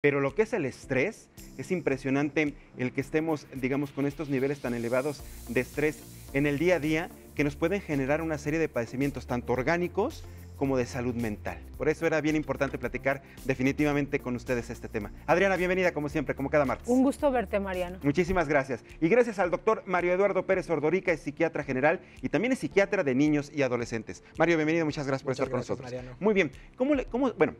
Pero lo que es el estrés, es impresionante el que estemos, digamos, con estos niveles tan elevados de estrés en el día a día, que nos pueden generar una serie de padecimientos, tanto orgánicos como de salud mental. Por eso era bien importante platicar definitivamente con ustedes este tema. Adriana, bienvenida como siempre, como cada martes. Un gusto verte, Mariano. Muchísimas gracias. Y gracias al doctor Mario Eduardo Pérez Ordorica, es psiquiatra general y también es psiquiatra de niños y adolescentes. Mario, bienvenido, muchas gracias por estar con nosotros. Mariano. Muy bien. Bueno,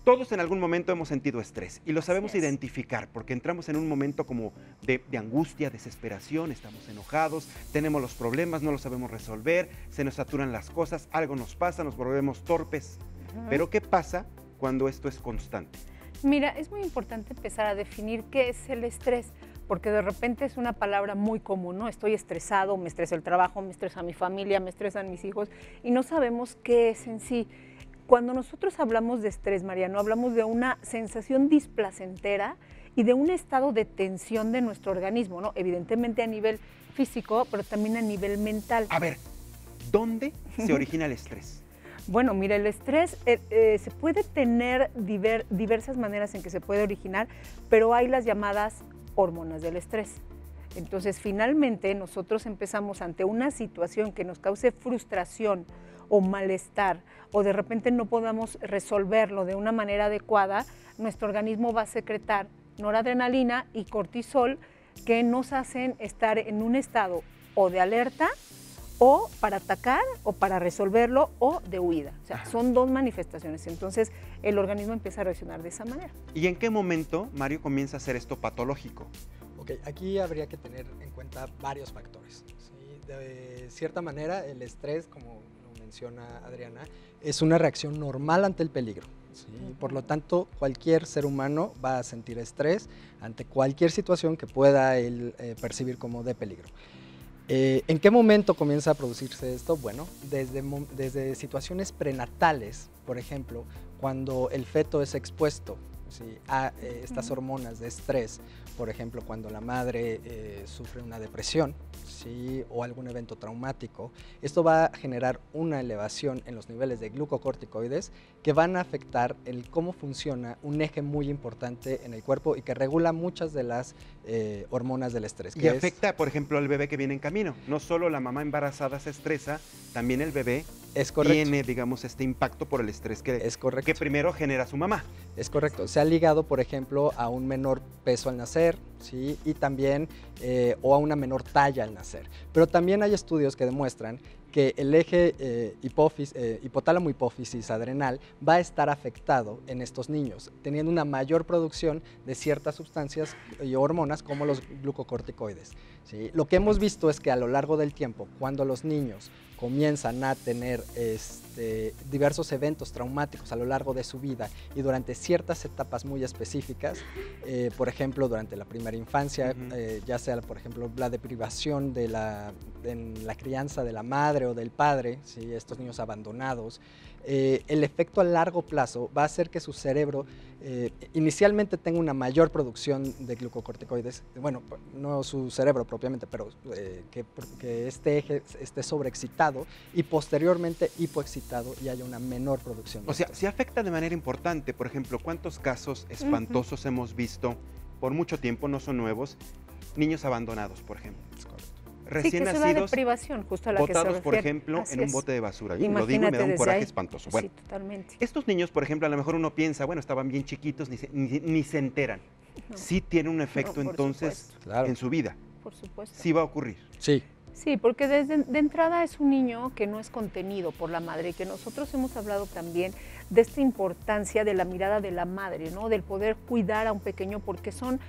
todos en algún momento hemos sentido estrés y lo sabemos identificar porque entramos en un momento como de angustia, desesperación, estamos enojados, tenemos los problemas, no los sabemos resolver, se nos saturan las cosas, algo nos pasa, nos volvemos torpes. Pero ¿qué pasa cuando esto es constante? Mira, es muy importante empezar a definir qué es el estrés, porque de repente es una palabra muy común, ¿no? Estoy estresado, me estresa el trabajo, me estresa mi familia, me estresan mis hijos y no sabemos qué es en sí. Cuando nosotros hablamos de estrés, Mariano, hablamos de una sensación displacentera y de un estado de tensión de nuestro organismo, ¿no? Evidentemente a nivel físico, pero también a nivel mental. A ver, ¿dónde se origina el estrés? Bueno, mira, el estrés se puede tener diversas maneras en que se puede originar, pero hay las llamadas hormonas del estrés. Entonces, finalmente, nosotros empezamos ante una situación que nos cause frustración o malestar, o de repente no podamos resolverlo de una manera adecuada, nuestro organismo va a secretar noradrenalina y cortisol que nos hacen estar en un estado o de alerta, o para atacar, o para resolverlo, o de huida. O sea, son dos manifestaciones. Entonces, el organismo empieza a reaccionar de esa manera. ¿Y en qué momento, Mario, comienza a hacer esto patológico? Ok, aquí habría que tener en cuenta varios factores, ¿sí? De cierta manera, el estrés, como lo menciona Adriana, es una reacción normal ante el peligro, ¿sí? Por lo tanto, cualquier ser humano va a sentir estrés ante cualquier situación que pueda él percibir como de peligro. ¿En qué momento comienza a producirse esto? Bueno, desde situaciones prenatales, por ejemplo, cuando el feto es expuesto, ¿sí?, a estas hormonas de estrés, por ejemplo, cuando la madre sufre una depresión, ¿sí?, o algún evento traumático, esto va a generar una elevación en los niveles de glucocorticoides que van a afectar el cómo funciona un eje muy importante en el cuerpo y que regula muchas de las hormonas del estrés. Y afecta, por ejemplo, al bebé que viene en camino. No solo la mamá embarazada se estresa, también el bebé tiene, digamos, este impacto por el estrés que primero genera su mamá. Es correcto. Se ha ligado, por ejemplo, a un menor peso al nacer, ¿sí?, y también o a una menor talla al nacer. Pero también hay estudios que demuestran que el eje hipotálamo-hipófisis adrenal va a estar afectado en estos niños, teniendo una mayor producción de ciertas sustancias y hormonas como los glucocorticoides, ¿sí? Lo que hemos visto es que a lo largo del tiempo, cuando los niños comienzan a tener diversos eventos traumáticos a lo largo de su vida y durante ciertas etapas muy específicas, por ejemplo, durante la primera infancia, ya sea, por ejemplo, la deprivación en la crianza de la madre o del padre, ¿sí?, estos niños abandonados, el efecto a largo plazo va a hacer que su cerebro inicialmente tenga una mayor producción de glucocorticoides, bueno, no su cerebro propiamente, pero que este eje esté sobreexcitado y posteriormente hipoexcitado y haya una menor producción. O sea, se afecta de manera importante. Por ejemplo, ¿cuántos casos espantosos hemos visto por mucho tiempo, no son nuevos, niños abandonados, por ejemplo? Recién nacidos, es la deprivación, justo a la botados, que se refiere, por ejemplo, en un bote de basura. Y lo digo y me da un desde coraje ahí. espantoso. Sí, Bueno, totalmente. estos niños, por ejemplo, a lo mejor uno piensa, bueno, estaban bien chiquitos, ni se enteran. No. Sí tiene un efecto entonces en su vida. Por supuesto. Sí va a ocurrir. Sí. Sí, porque de entrada es un niño que no es contenido por la madre, y que nosotros hemos hablado también de esta importancia de la mirada de la madre, ¿no? Del poder cuidar a un pequeño, porque son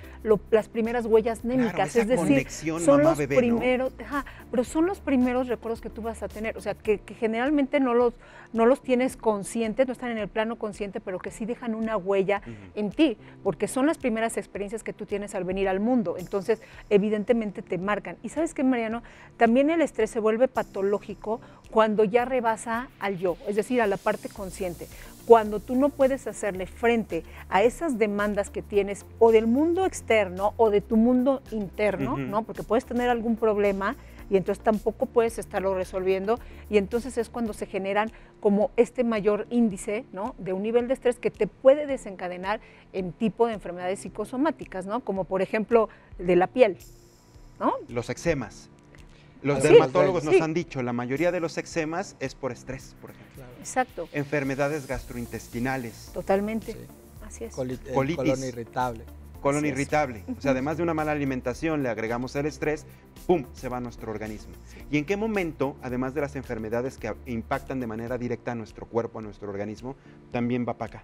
las primeras huellas némicas, claro, esa es decir, conexión son los mamá-bebé, primeros, ¿no? Pero son los primeros recuerdos que tú vas a tener, o sea, que generalmente no los tienes conscientes, no están en el plano consciente, pero que sí dejan una huella en ti, porque son las primeras experiencias que tú tienes al venir al mundo, entonces evidentemente te marcan. Y ¿sabes qué, Mariano? También el estrés se vuelve patológico cuando ya rebasa al yo, es decir, a la parte consciente. Cuando tú no puedes hacerle frente a esas demandas que tienes o del mundo externo o de tu mundo interno, ¿no? Porque puedes tener algún problema y entonces tampoco puedes estarlo resolviendo, y entonces es cuando se generan como este mayor índice, ¿no?, de un nivel de estrés que te puede desencadenar en tipo de enfermedades psicosomáticas, ¿no?, como por ejemplo de la piel, ¿no? Los eczemas. Los Sí, dermatólogos sí. nos han dicho, la mayoría de los eczemas es por estrés, por ejemplo. Claro. Exacto, Enfermedades gastrointestinales, totalmente, Sí. así es. Colitis. Colitis. Irritable. colon Así es. irritable. O sea, además de una mala alimentación, le agregamos el estrés, ¡pum!, se va a nuestro organismo. ¿Y en qué momento, además de las enfermedades que impactan de manera directa a nuestro cuerpo, a nuestro organismo, también va para acá?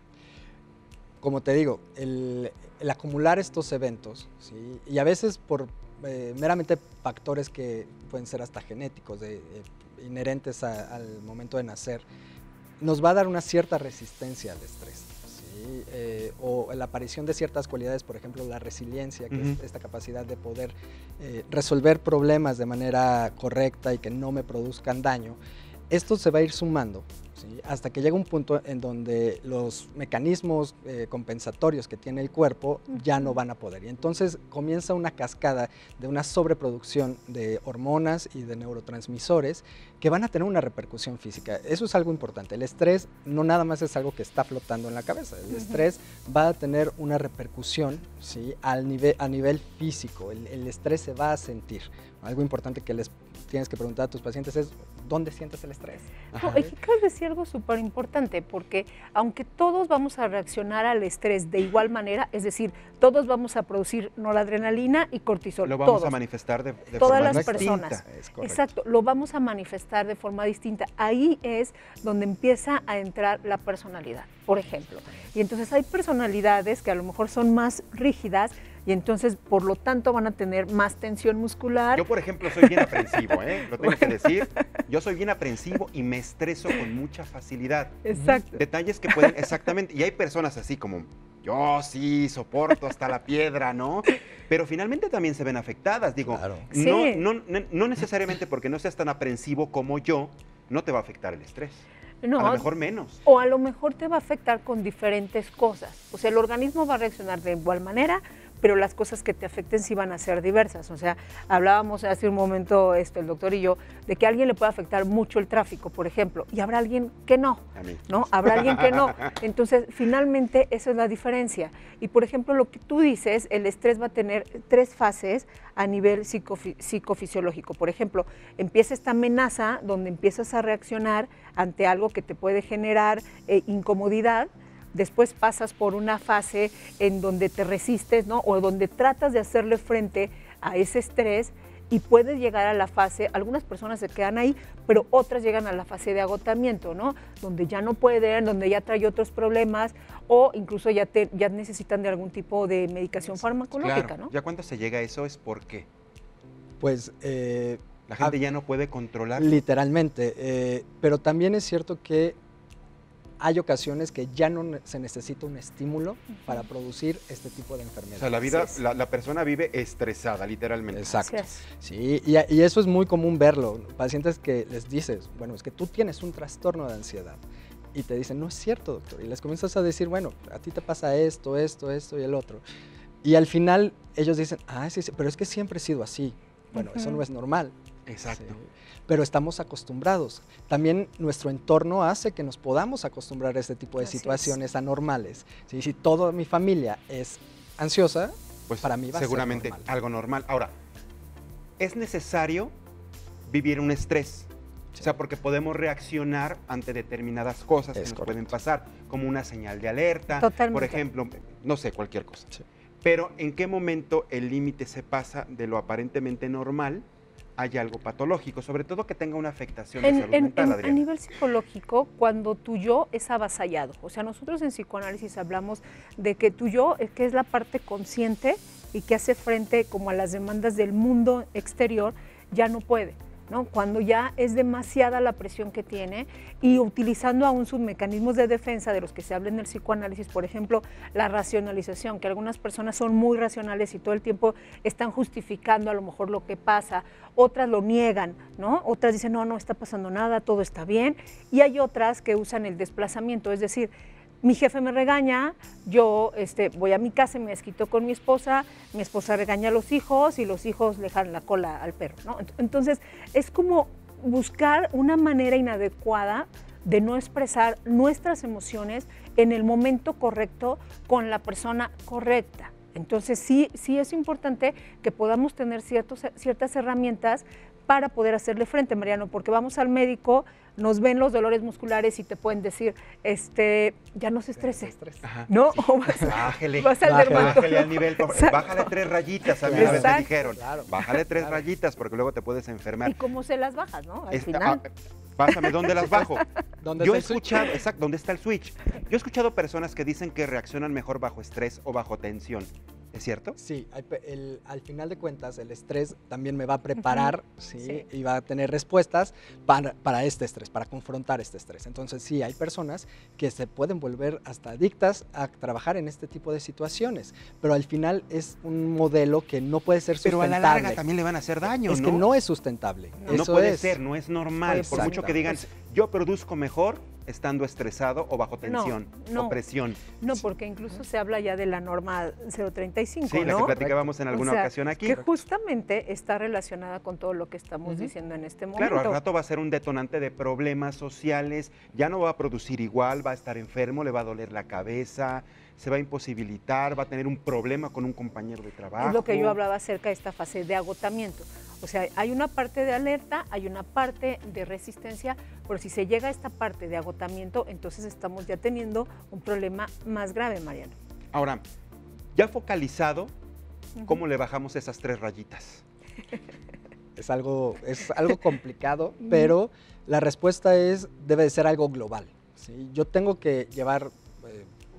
Como te digo, el acumular estos eventos, ¿sí?, y a veces por meramente factores que pueden ser hasta genéticos, inherentes al momento de nacer, nos va a dar una cierta resistencia al estrés, ¿sí? O la aparición de ciertas cualidades, por ejemplo, la resiliencia, que es esta capacidad de poder resolver problemas de manera correcta y que no me produzcan daño. Esto se va a ir sumando, ¿sí?, hasta que llega un punto en donde los mecanismos compensatorios que tiene el cuerpo ya no van a poder. Y entonces comienza una cascada de una sobreproducción de hormonas y de neurotransmisores que van a tener una repercusión física. Eso es algo importante. El estrés no nada más es algo que está flotando en la cabeza. El estrés va a tener una repercusión, ¿sí?, a nivel físico. El estrés se va a sentir. Algo importante que les tienes que preguntar a tus pacientes es, ¿dónde sientes el estrés? No, y acabas de decir algo súper importante, porque aunque todos vamos a reaccionar al estrés de igual manera, es decir, todos vamos a producir noradrenalina y cortisol. Lo vamos todos. a manifestar de Todas forma las distinta. personas. Es correcto. Exacto, lo vamos a manifestar de forma distinta. Ahí es donde empieza a entrar la personalidad, por ejemplo. Y entonces hay personalidades que a lo mejor son más rígidas y entonces, por lo tanto, van a tener más tensión muscular. Yo, por ejemplo, soy bien aprensivo, lo tengo que decir. Yo soy bien aprensivo y me estreso con mucha facilidad. Exacto. Detalles que pueden, exactamente, y hay personas así como, yo sí soporto hasta la piedra, ¿no? Pero finalmente también se ven afectadas, digo, Claro. Sí. no necesariamente porque no seas tan aprensivo como yo, no te va a afectar el estrés. No, A lo mejor menos. o a lo mejor te va a afectar con diferentes cosas. O sea, el organismo va a reaccionar de igual manera, pero las cosas que te afecten sí van a ser diversas. O sea, hablábamos hace un momento el doctor y yo de que a alguien le puede afectar mucho el tráfico, por ejemplo, y habrá alguien que no, A mí. ¿no? Habrá alguien que no. Entonces, finalmente, esa es la diferencia. Y, por ejemplo, lo que tú dices, el estrés va a tener 3 fases a nivel psicofisiológico. Por ejemplo, empieza esta amenaza donde empiezas a reaccionar ante algo que te puede generar incomodidad. Después pasas por una fase en donde te resistes, ¿no?, o donde tratas de hacerle frente a ese estrés y puedes llegar a la fase, algunas personas se quedan ahí, pero otras llegan a la fase de agotamiento, ¿no?, donde ya no pueden, donde ya trae otros problemas o incluso ya necesitan de algún tipo de medicación farmacológica, Claro, ¿no? ya cuando se llega a eso es porque Pues la gente ya no puede controlar. literalmente, pero también es cierto que hay ocasiones que ya no se necesita un estímulo para producir este tipo de O enfermedades. sea, la vida, Así es. la persona vive estresada, literalmente. Exacto. Así es. Sí, y eso es muy común verlo. Pacientes que les dices, bueno, es que tú tienes un trastorno de ansiedad. Y te dicen, no es cierto, doctor. Y les comienzas a decir, bueno, a ti te pasa esto y el otro. Y al final ellos dicen, sí, pero es que siempre he sido así. Bueno, eso no es normal. Exacto. Sí, pero estamos acostumbrados. También nuestro entorno hace que nos podamos acostumbrar a este tipo de Así situaciones anormales. ¿Sí? Si toda mi familia es ansiosa, Pues para mí va a ser seguramente normal. algo normal. Ahora, es necesario vivir un estrés. O sea, porque podemos reaccionar ante determinadas cosas que Es nos correcto. pueden pasar, como una señal de alerta, Totalmente. por ejemplo, no sé, cualquier cosa. Sí. Pero ¿en qué momento el límite se pasa de lo aparentemente normal a algo patológico? Sobre todo que tenga una afectación de salud mental, A Adriana. nivel psicológico, cuando tu yo es avasallado, o sea, nosotros en psicoanálisis hablamos de que tu yo, que es la parte consciente y que hace frente como a las demandas del mundo exterior, ya no puede, ¿no? Cuando ya es demasiada la presión que tiene y utilizando aún sus mecanismos de defensa de los que se habla en el psicoanálisis, por ejemplo, la racionalización, que algunas personas son muy racionales y todo el tiempo están justificando a lo mejor lo que pasa, otras lo niegan, ¿no? Otras dicen, no está pasando nada, todo está bien, y hay otras que usan el desplazamiento, es decir, mi jefe me regaña, yo voy a mi casa y me desquito con mi esposa regaña a los hijos y los hijos le jalan la cola al perro, ¿no? Entonces, es como buscar una manera inadecuada de no expresar nuestras emociones en el momento correcto con la persona correcta. Entonces, sí es importante que podamos tener ciertas herramientas para poder hacerle frente, Mariano, porque vamos al médico, nos ven los dolores musculares y te pueden decir, ya no se estrese, ¿no? Sí. O Bájele, vas al dermatólogo. bájale al nivel, bájale 3 rayitas, a mí una vez me dijeron, bájale 3 rayitas porque luego te puedes enfermar. ¿Y cómo se las bajas, no? Al final. Pásame, ¿dónde las bajo? Yo he escuchado, exacto, ¿dónde está el switch? Yo he escuchado personas que dicen que reaccionan mejor bajo estrés o bajo tensión. ¿Es cierto? Sí, al final de cuentas el estrés también me va a preparar, ¿sí? Y va a tener respuestas para este estrés, para confrontar este estrés. Entonces sí, hay personas que se pueden volver hasta adictas a trabajar en este tipo de situaciones, pero al final es un modelo que no puede ser sustentable. Pero a la larga también le van a hacer daño, es ¿no? que no es sustentable. No puede ser, no es normal. Por mucho que digan, yo produzco mejor estando estresado o bajo tensión o presión. No, porque incluso se habla ya de la norma 035, sí, ¿no? la que platicábamos en alguna ocasión aquí. Que justamente está relacionada con todo lo que estamos diciendo en este momento. Claro, al rato va a ser un detonante de problemas sociales, ya no va a producir igual, va a estar enfermo, le va a doler la cabeza, se va a imposibilitar, va a tener un problema con un compañero de trabajo. Es lo que yo hablaba acerca de esta fase de agotamiento. O sea, hay una parte de alerta, hay una parte de resistencia, pero si se llega a esta parte de agotamiento, entonces estamos ya teniendo un problema más grave, Mariano. Ahora, ya focalizado, ¿cómo le bajamos esas 3 rayitas? Es algo complicado, pero la respuesta debe de ser algo global, ¿sí? Yo tengo que llevar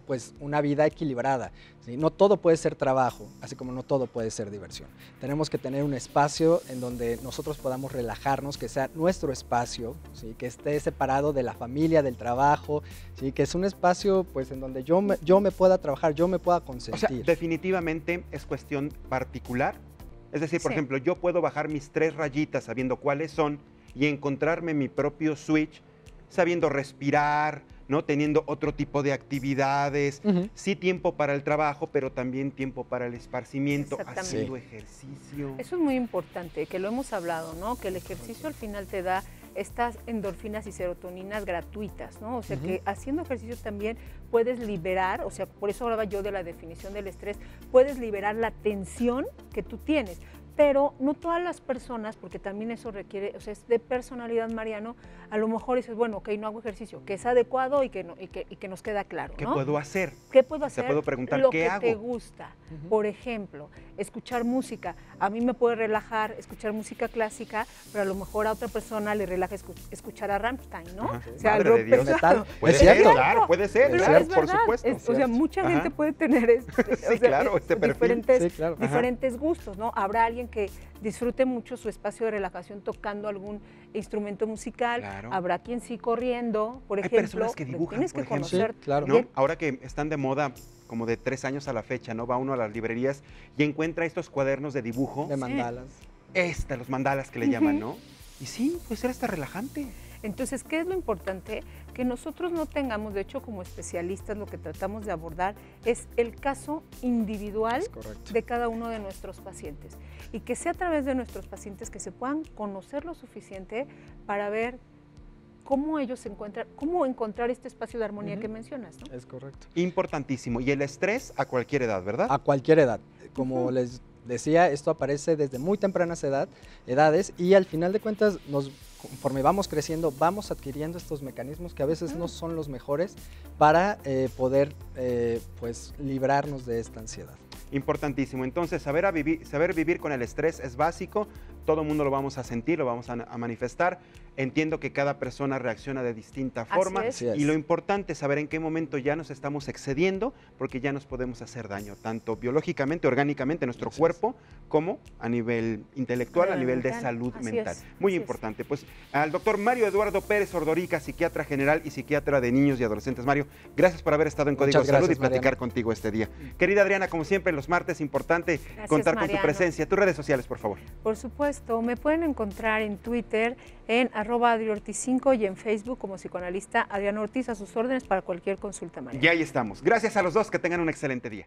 pues una vida equilibrada, ¿sí? No todo puede ser trabajo, así como no todo puede ser diversión. Tenemos que tener un espacio en donde nosotros podamos relajarnos, que sea nuestro espacio, ¿sí? Que esté separado de la familia, del trabajo, ¿sí? Que es un espacio pues en donde yo me pueda trabajar, yo me pueda consentir. O sea, definitivamente es cuestión particular. Es decir, por ejemplo, yo puedo bajar mis 3 rayitas sabiendo cuáles son y encontrarme mi propio switch, sabiendo respirar, ¿no? Teniendo otro tipo de actividades, sí tiempo para el trabajo, pero también tiempo para el esparcimiento, haciendo ejercicio. Eso es muy importante, que lo hemos hablado, ¿no? Que el ejercicio al final te da estas endorfinas y serotoninas gratuitas, ¿no? O sea, que haciendo ejercicio también puedes liberar, o sea, por eso hablaba yo de la definición del estrés, puedes liberar la tensión que tú tienes. Pero no todas las personas, porque también eso requiere, o sea, es de personalidad, Mariano, a lo mejor dices, bueno, ok, no hago ejercicio, que es adecuado y que nos queda claro, ¿no? ¿Qué puedo hacer? ¿Qué puedo hacer? Te puedo preguntar, ¿qué hago? Lo que te gusta. Por ejemplo, escuchar música. A mí me puede relajar escuchar música clásica, pero a lo mejor a otra persona le relaja escuchar a Rammstein, ¿no? Ajá. O sea, Madre rock de Dios. pesado. Puede ser, claro, puede ser, Pero claro, es por verdad, supuesto. o sea, mucha gente puede tener perfil. diferentes gustos, ¿no? Habrá alguien que disfrute mucho su espacio de relajación tocando algún instrumento musical, habrá quien sí corriendo, por ejemplo. Hay personas que dibujan, tienes que conocer, ¿no? Ahora que están de moda, como de 3 años a la fecha, ¿no? Va uno a las librerías y encuentra estos cuadernos de dibujo. De mandalas. Los mandalas que le llaman, ¿no? Y sí, puede ser hasta relajante. Entonces, ¿qué es lo importante? Que nosotros no tengamos, de hecho, como especialistas, lo que tratamos de abordar es el caso individual de cada uno de nuestros pacientes. Y que sea a través de nuestros pacientes que se puedan conocer lo suficiente para ver cómo ellos se encuentran, cómo encontrar este espacio de armonía que mencionas, ¿no? Es correcto. Importantísimo. Y el estrés a cualquier edad, ¿verdad? A cualquier edad. Como les decía, esto aparece desde muy tempranas edades y al final de cuentas, conforme vamos creciendo, vamos adquiriendo estos mecanismos que a veces no son los mejores para poder pues, librarnos de esta ansiedad. Importantísimo. Entonces, saber vivir con el estrés es básico. Todo el mundo lo vamos a sentir, lo vamos a manifestar. Entiendo que cada persona reacciona de distinta forma. Y lo importante es saber en qué momento ya nos estamos excediendo, porque ya nos podemos hacer daño, tanto biológicamente, orgánicamente, en nuestro cuerpo, como a nivel intelectual, a nivel de salud mental. Muy importante. Pues al doctor Mario Eduardo Pérez Ordorica, psiquiatra general y psiquiatra de niños y adolescentes. Mario, gracias por haber estado en Código Salud y platicar contigo este día. Querida Adriana, como siempre, los martes, importante contar con tu presencia. Tus redes sociales, por favor. Por supuesto. supuesto, me pueden encontrar en Twitter en @adriortiz5 y en Facebook como psicoanalista Adriana Ortiz, a sus órdenes para cualquier consulta, María. Y ahí estamos. Gracias a los dos, que tengan un excelente día.